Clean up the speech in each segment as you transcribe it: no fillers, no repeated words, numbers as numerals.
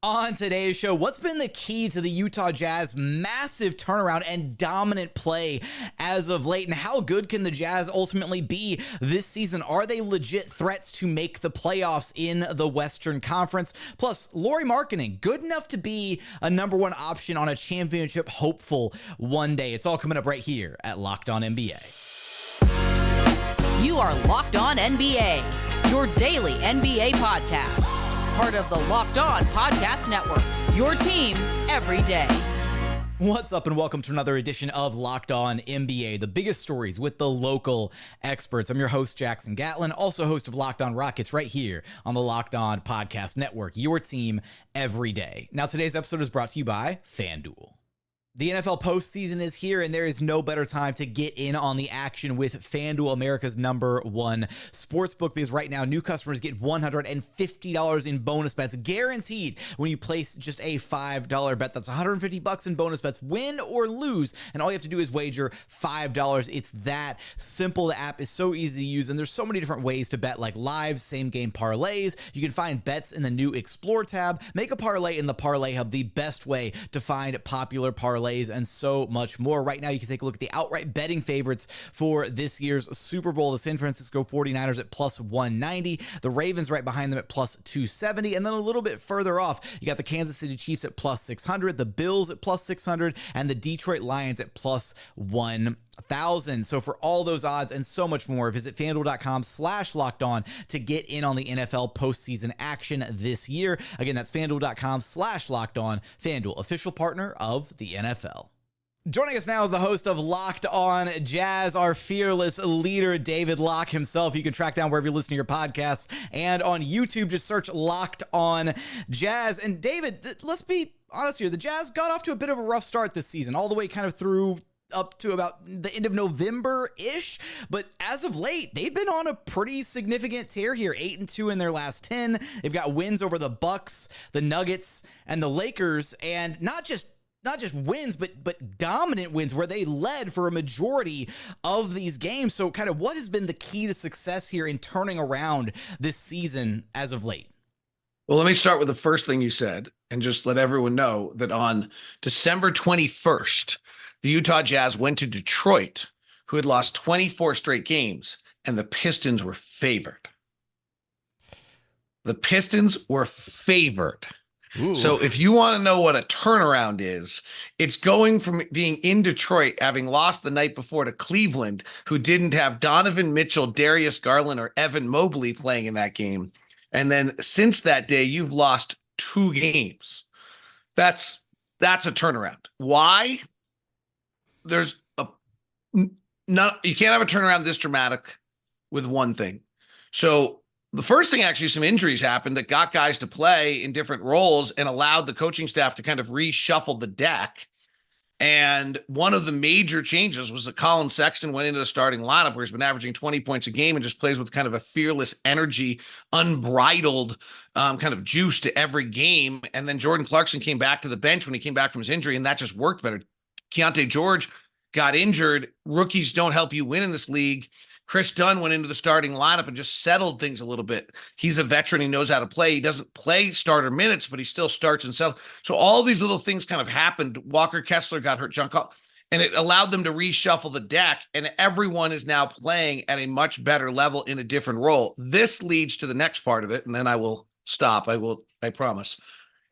On today's show, what's been the key to the Utah Jazz massive turnaround and dominant play as of late? And how good can the Jazz ultimately be this season? Are they legit threats to make the playoffs in the Western Conference? Plus, Lauri Markkanen, good enough to be a number one option on a championship hopeful one day. It's all coming up right here at Locked On NBA. You are Locked On NBA, your daily NBA podcast. Part of the Locked On Podcast Network, your team every day. What's up and welcome to another edition of Locked On NBA, the biggest stories with the local experts. I'm your host, Jackson Gatlin, also host of Locked On Rockets right here on the Locked On Podcast Network, your team every day. Now, today's episode is brought to you by FanDuel. The NFL postseason is here, and there is no better time to get in on the action with FanDuel, America's #1 sportsbook, because right now new customers get $150 in bonus bets guaranteed when you place just a $5 bet. That's $150 in bonus bets, win or lose, and all you have to do is wager $5. It's that simple. The app is so easy to use, and there's so many different ways to bet, like live same-game parlays. You can find bets in the new Explore tab, make a parlay in the Parlay Hub, the best way to find popular parlays, and so much more. Right now, you can take a look at the outright betting favorites for this year's Super Bowl. The San Francisco 49ers at plus 190, the Ravens right behind them at plus 270, and then a little bit further off, you got the Kansas City Chiefs at plus 600, the Bills at plus 600, and the Detroit Lions at plus 1,000. So for all those odds and so much more, visit FanDuel.com/LockedOn to get in on the NFL postseason action this year. Again, that's FanDuel.com/LockedOn. FanDuel, official partner of the NFL. Joining us now is the host of Locked On Jazz, our fearless leader, David Locke himself. You can track down wherever you listen to your podcasts, and on YouTube, just search Locked On Jazz. And David, let's be honest here, the Jazz got off to a bit of a rough start this season, all the way kind of through up to about the end of November-ish, but as of late, they've been on a pretty significant tear here, 8-2 in their last 10. They've got wins over the Bucks, the Nuggets, and the Lakers, and not just wins, but dominant wins where they led for a majority of these games. So kind of what has been the key to success here in turning around this season as of late? Well, let me start with the first thing you said and just let everyone know that on December 21st, the Utah Jazz went to Detroit, who had lost 24 straight games, and the Pistons were favored. The Pistons were favored. Ooh. So if you want to know what a turnaround is, it's going from being in Detroit, having lost the night before to Cleveland, who didn't have Donovan Mitchell, Darius Garland, or Evan Mobley playing in that game. And then since that day, you've lost 2 games. That's a turnaround. Why? You can't have a turnaround this dramatic with one thing. So the first thing, actually, some injuries happened that got guys to play in different roles and allowed the coaching staff to kind of reshuffle the deck. And one of the major changes was that Colin Sexton went into the starting lineup, where he's been averaging 20 points a game and just plays with kind of a fearless energy, unbridled kind of juice to every game. And then Jordan Clarkson came back to the bench when he came back from his injury, and that just worked better. Keontae George got injured. Rookies don't help you win in this league. Chris Dunn went into the starting lineup and just settled things a little bit. He's a veteran. He knows how to play. He doesn't play starter minutes, but he still starts and settles. So all these little things kind of happened. Walker Kessler got hurt, and it allowed them to reshuffle the deck, and everyone is now playing at a much better level in a different role. This leads to the next part of it, and then I will stop. I promise.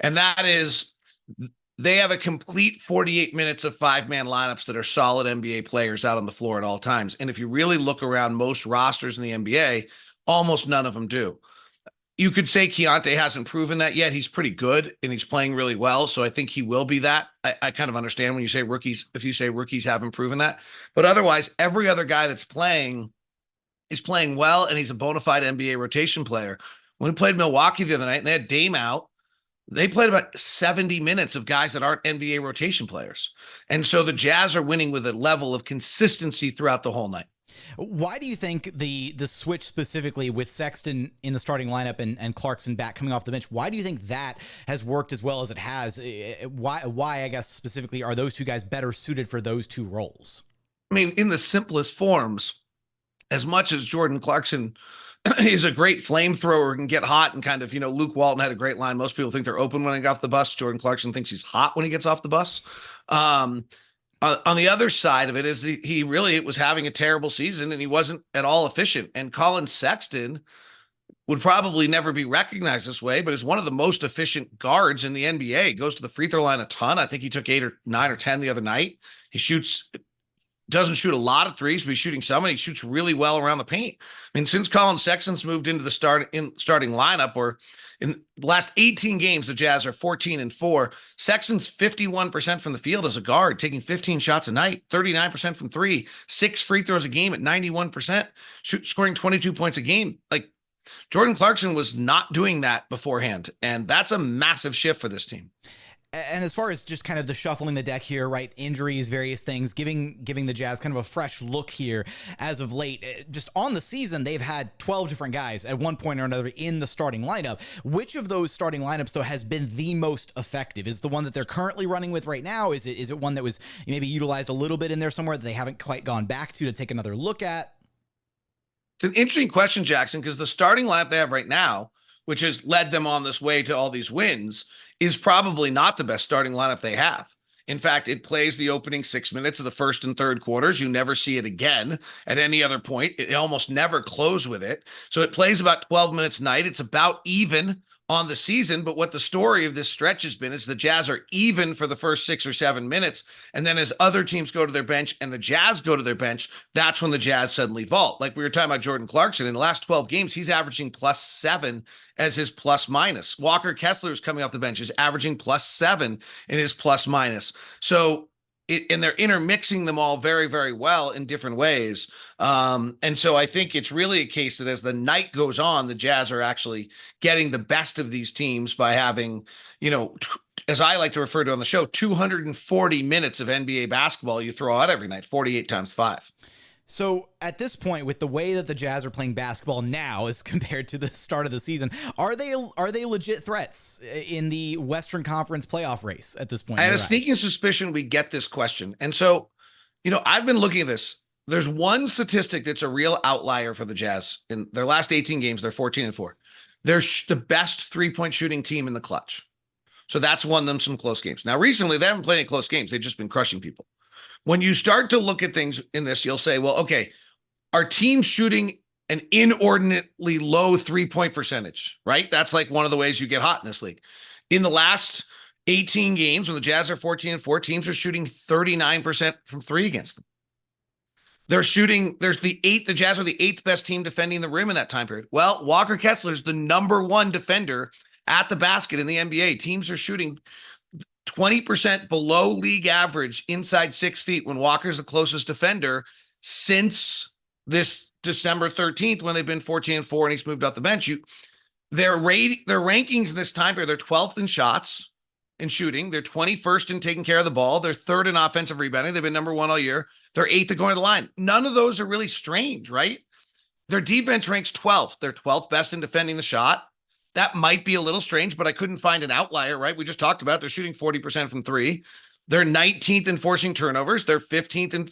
And that is, they have a complete 48 minutes of 5-man lineups that are solid NBA players out on the floor at all times. And if you really look around most rosters in the NBA, almost none of them do. You could say Keontae hasn't proven that yet. He's pretty good and he's playing really well. So I think he will be that. I kind of understand when you say rookies, if you say rookies haven't proven that. But otherwise, every other guy that's playing is playing well, and he's a bona fide NBA rotation player. When we played Milwaukee the other night and they had Dame out, they played about 70 minutes of guys that aren't NBA rotation players. And so the Jazz are winning with a level of consistency throughout the whole night. Why do you think the switch specifically with Sexton in the starting lineup and Clarkson back coming off the bench, why do you think that has worked as well as it has? Why, I guess, specifically, are those two guys better suited for those two roles? I mean, in the simplest forms, as much as Jordan Clarkson He's a great flamethrower, can get hot and kind of, Luke Walton had a great line. Most people think they're open when they get off the bus. Jordan Clarkson thinks he's hot when he gets off the bus. On the other side of it is he really was having a terrible season and he wasn't at all efficient. And Colin Sexton would probably never be recognized this way, but is one of the most efficient guards in the NBA. He goes to the free throw line a ton. I think he took 8 or 9 or 10 the other night. He doesn't shoot a lot of threes, but he's shooting some, and he shoots really well around the paint. I mean, since Colin Sexton's moved into the starting lineup, or in the last 18 games, the Jazz are 14-4. Sexton's 51% from the field as a guard, taking 15 shots a night, 39% from 3, 6 free throws a game at 91%, scoring 22 points a game. Like, Jordan Clarkson was not doing that beforehand, and that's a massive shift for this team. And as far as just kind of the shuffling the deck here, right? Injuries, various things, giving the Jazz kind of a fresh look here as of late. Just on the season, they've had 12 different guys at one point or another in the starting lineup. Which of those starting lineups, though, has been the most effective? Is the one that they're currently running with right now? Is it one that was maybe utilized a little bit in there somewhere that they haven't quite gone back to take another look at? It's an interesting question, Jackson, because the starting lineup they have right now, which has led them on this way to all these wins, is probably not the best starting lineup they have. In fact, it plays the opening 6 minutes of the first and third quarters. You never see it again at any other point. It almost never close with it. So it plays about 12 minutes a night. It's about even on the season, but what the story of this stretch has been is the Jazz are even for the first 6 or 7 minutes, and then as other teams go to their bench and the Jazz go to their bench, that's when the Jazz suddenly vault. Like we were talking about Jordan Clarkson, in the last 12 games, he's averaging +7 as his plus minus. Walker Kessler is coming off the bench, is averaging +7 in his plus minus. So and they're intermixing them all very, very well in different ways. And so I think it's really a case that as the night goes on, the Jazz are actually getting the best of these teams by having, as I like to refer to on the show, 240 minutes of NBA basketball you throw out every night, 48 times 5. So at this point, with the way that the Jazz are playing basketball now as compared to the start of the season, are they legit threats in the Western Conference playoff race at this point? I had a sneaking suspicion we get this question. And so, I've been looking at this. There's one statistic that's a real outlier for the Jazz. In their last 18 games, they're 14-4. They're the best three-point shooting team in the clutch. So that's won them some close games. Now, recently, they haven't played any close games. They've just been crushing people. When you start to look at things in this, you'll say, well, okay, are teams shooting an inordinately low three-point percentage, right? That's like one of the ways you get hot in this league. In the last 18 games, when the Jazz are 14-4, teams are shooting 39% from 3 against them. The Jazz are the 8th best team defending the rim in that time period. Well, Walker Kessler is the number 1 defender at the basket in the NBA. Teams are shooting 20% below league average inside 6 feet when Walker's the closest defender since this December 13th when they've been 14-4 and he's moved off the bench. Their rankings in this time period, they're 12th in shots and shooting. They're 21st in taking care of the ball. They're 3rd in offensive rebounding. They've been number 1 all year. They're 8th at going to the line. None of those are really strange, right? Their defense ranks 12th. They're 12th best in defending the shot. That might be a little strange, but I couldn't find an outlier, right? We just talked about they're shooting 40% from 3. They're 19th in forcing turnovers. They're 15th in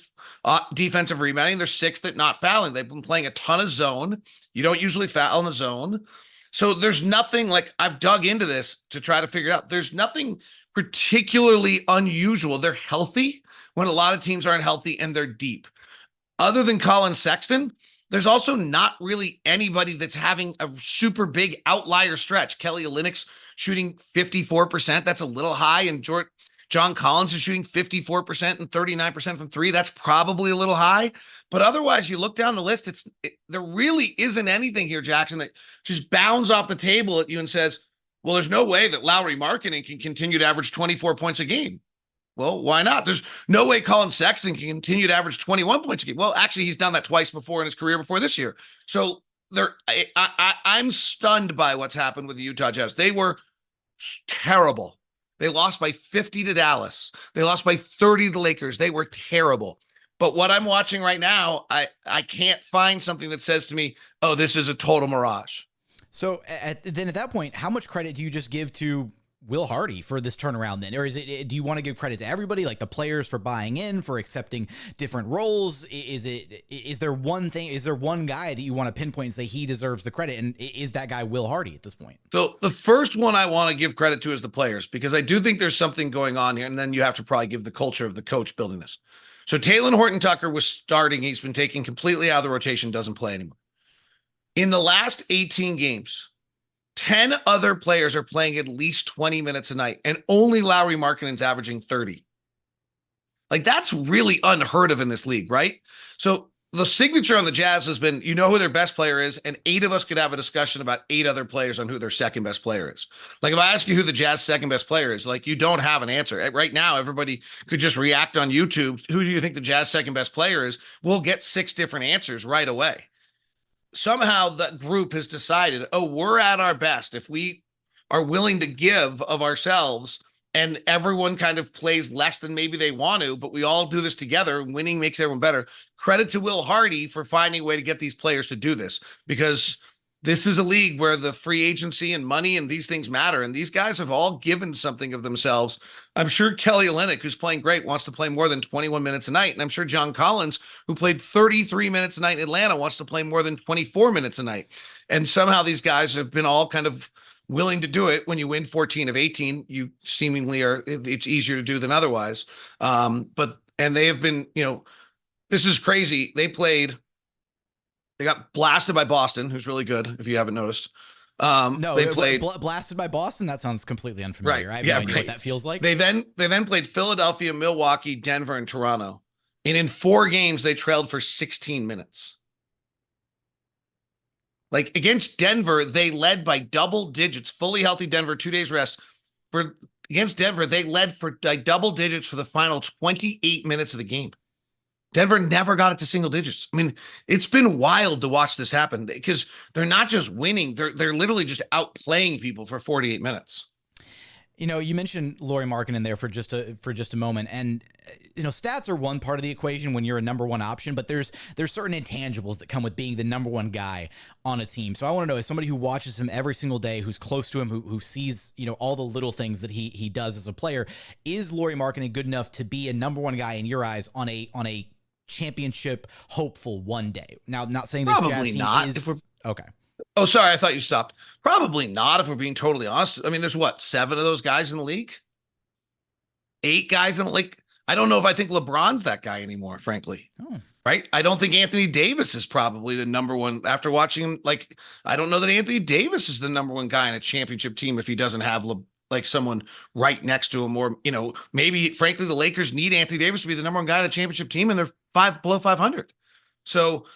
defensive rebounding. They're 6th at not fouling. They've been playing a ton of zone. You don't usually foul in the zone. So there's nothing, like, I've dug into this to try to figure it out. There's nothing particularly unusual. They're healthy when a lot of teams aren't healthy, and they're deep. Other than Colin Sexton, there's also not really anybody that's having a super big outlier stretch. Kelly Olynyk's shooting 54%. That's a little high. And John Collins is shooting 54% and 39% from 3. That's probably a little high. But otherwise, you look down the list, there really isn't anything here, Jackson, that just bounds off the table at you and says, well, there's no way that Lauri Markkanen can continue to average 24 points a game. Well, why not? There's no way Colin Sexton can continue to average 21 points a game. Well, actually, he's done that twice before in his career before this year. So I'm stunned by what's happened with the Utah Jazz. They were terrible. They lost by 50 to Dallas. They lost by 30 to the Lakers. They were terrible. But what I'm watching right now, I can't find something that says to me, oh, this is a total mirage. So then at that point, how much credit do you just give to Will Hardy for this turnaround then? Or do you want to give credit to everybody, like the players for buying in, for accepting different roles? Is there one guy that you want to pinpoint and say he deserves the credit? And is that guy Will Hardy at this point? So the first one I want to give credit to is the players, because I do think there's something going on here. And then you have to probably give the culture of the coach building this. So Talen Horton-Tucker was starting. He's been taken completely out of the rotation, doesn't play anymore. In the last 18 games, 10 other players are playing at least 20 minutes a night, and only Lauri Markkanen's averaging 30. Like, that's really unheard of in this league, right? So the signature on the Jazz has been, you know who their best player is, and 8 of us could have a discussion about 8 other players on who their second best player is. Like, if I ask you who the Jazz second best player is, like, you don't have an answer. Right now, everybody could just react on YouTube. Who do you think the Jazz second best player is? We'll get 6 different answers right away. Somehow the group has decided, oh, we're at our best if we are willing to give of ourselves, and everyone kind of plays less than maybe they want to, but we all do this together. Winning makes everyone better. Credit to Will Hardy for finding a way to get these players to do this, because this is a league where the free agency and money and these things matter. And these guys have all given something of themselves. I'm sure Kelly Olynyk, who's playing great, wants to play more than 21 minutes a night. And I'm sure John Collins, who played 33 minutes a night in Atlanta, wants to play more than 24 minutes a night. And somehow these guys have been all kind of willing to do it. When you win 14 of 18, you seemingly are, it's easier to do than otherwise. And they have been, this is crazy. They got blasted by Boston, who's really good, if you haven't noticed. No, they played blasted by Boston. That sounds completely unfamiliar. Right. I have no idea what that feels like. They then played Philadelphia, Milwaukee, Denver, and Toronto. And in 4 games, they trailed for 16 minutes. Like, against Denver, they led by double digits. Fully healthy Denver, 2 days rest. Against Denver, they led for double digits for the final 28 minutes of the game. Denver never got it to single digits. I mean, it's been wild to watch this happen, because they're not just winning, they're literally just outplaying people for 48 minutes. You mentioned Lauri Markkanen there for just a moment, and stats are one part of the equation when you're a number one option, but there's certain intangibles that come with being the number one guy on a team. So I want to know, as somebody who watches him every single day, who's close to him, who sees all the little things that he does as a player, is Lauri Markkanen good enough to be a number one guy in your eyes on a championship hopeful one day? Now, not saying this probably Jazz not. team is okay. Oh, sorry, I thought you stopped. Probably not, if we're being totally honest. I mean, there's 7 of those guys in the league? 8 guys in the league? I don't know if I think LeBron's that guy anymore, frankly. Oh. Right? I don't think Anthony Davis is probably the number one. After watching him, I don't know that Anthony Davis is the number one guy in a championship team if he doesn't have someone right next to him. Or, maybe, frankly, the Lakers need Anthony Davis to be the number one guy in a championship team, and they're below 500. So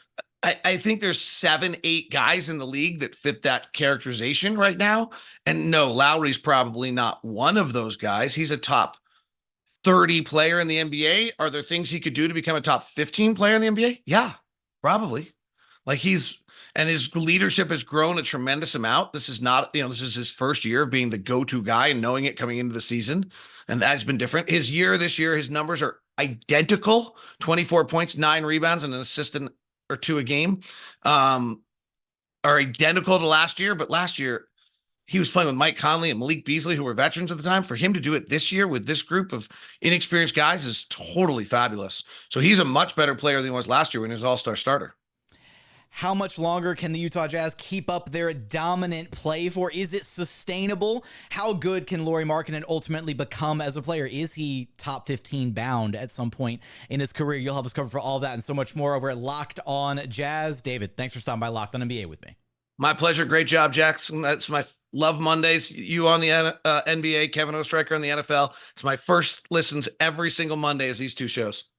I think there's 7, 8 guys in the league that fit that characterization right now. And no, Lowry's probably not one of those guys. He's a top 30 player in the NBA. Are there things he could do to become a top 15 player in the NBA? Yeah, probably. His leadership has grown a tremendous amount. This is not, this is his first year of being the go-to guy and knowing it coming into the season. And that's been different. This year, his numbers are identical: 24 points, 9 rebounds, and an assist or 2 a game, are identical to last year. But last year, he was playing with Mike Conley and Malik Beasley, who were veterans at the time. For him to do it this year with this group of inexperienced guys is totally fabulous. So he's a much better player than he was last year when he was all-star starter. How much longer can the Utah Jazz keep up their dominant play for? Is it sustainable? How good can Lauri Markkanen ultimately become as a player? Is he top 15 bound at some point in his career? You'll have us covered for all of that and so much more over at Locked On Jazz. David, thanks for stopping by Locked On NBA with me. My pleasure. Great job, Jackson. That's my love Mondays. You on the NBA, Kevin Oestreicher on the NFL. It's my first listens every single Monday is these 2 shows.